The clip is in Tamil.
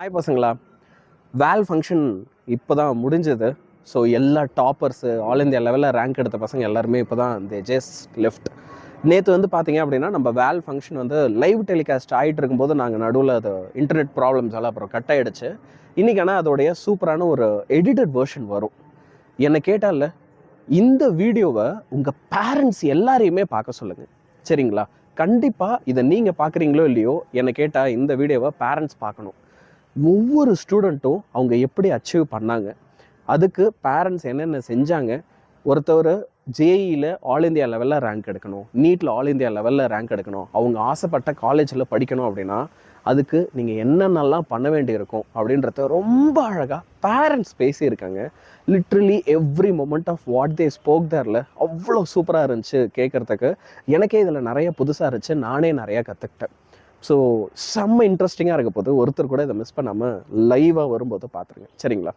ஹாய் பசங்களா, வேல் ஃபங்க்ஷன் இப்போ தான் முடிஞ்சது. ஸோ எல்லா டாப்பர்ஸு ஆல் இந்தியா லெவலில் ரேங்க் எடுத்த பசங்க எல்லாருமே இப்போ தான் ஜஸ்ட் லெஃப்ட். நேற்று வந்து பார்த்தீங்க அப்படின்னா நம்ம வேல் ஃபங்க்ஷன் வந்து லைவ் டெலிகாஸ்ட் ஆகிட்டு இருக்கும்போது நாங்கள் நடுவில் அது இன்டர்நெட் ப்ராப்ளம்ஸ் எல்லாம் அப்புறம் கட் ஆகிடுச்சு. இன்றைக்கி ஆனால் அதோடைய சூப்பரான ஒரு எடிட்டட் வெர்ஷன் வரும். என்னை கேட்டால இந்த வீடியோவை உங்கள் பேரண்ட்ஸ் எல்லாரையுமே பார்க்க சொல்லுங்கள், சரிங்களா? கண்டிப்பாக இதை நீங்கள் பார்க்குறீங்களோ இல்லையோ, என்னை கேட்டால் இந்த வீடியோவை பேரண்ட்ஸ் பார்க்கணும். ஒவ்வொரு ஸ்டூடெண்ட்டும் அவங்க எப்படி அச்சீவ் பண்ணாங்க, அதுக்கு பேரண்ட்ஸ் என்னென்ன செஞ்சாங்க. ஒருத்தர் ஜேஇயில் ஆல் இந்தியா லெவலில் ரேங்க் எடுக்கணும், நீட்டில் ஆல் இந்தியா லெவலில் ரேங்க் எடுக்கணும், அவங்க ஆசைப்பட்ட காலேஜில் படிக்கணும் அப்படின்னா அதுக்கு நீங்கள் என்னென்னலாம் பண்ண வேண்டியிருக்கும் அப்படின்றத ரொம்ப அழகாக பேரண்ட்ஸ் பேசியிருக்காங்க. Literally every moment of what they spoke தேரில் அவ்வளோ சூப்பராக இருந்துச்சு கேட்குறதுக்கு. எனக்கே இதில் நிறைய புதுசாக இருந்துச்சு, நானே நிறையா கற்றுக்கிட்டேன். ஸோ செம்ம இன்ட்ரெஸ்டிங்காக இருக்க போது ஒருத்தர் கூட இதை மிஸ் பண்ணாமல் லைவாக வரும்போது பார்த்துருங்க, சரிங்களா?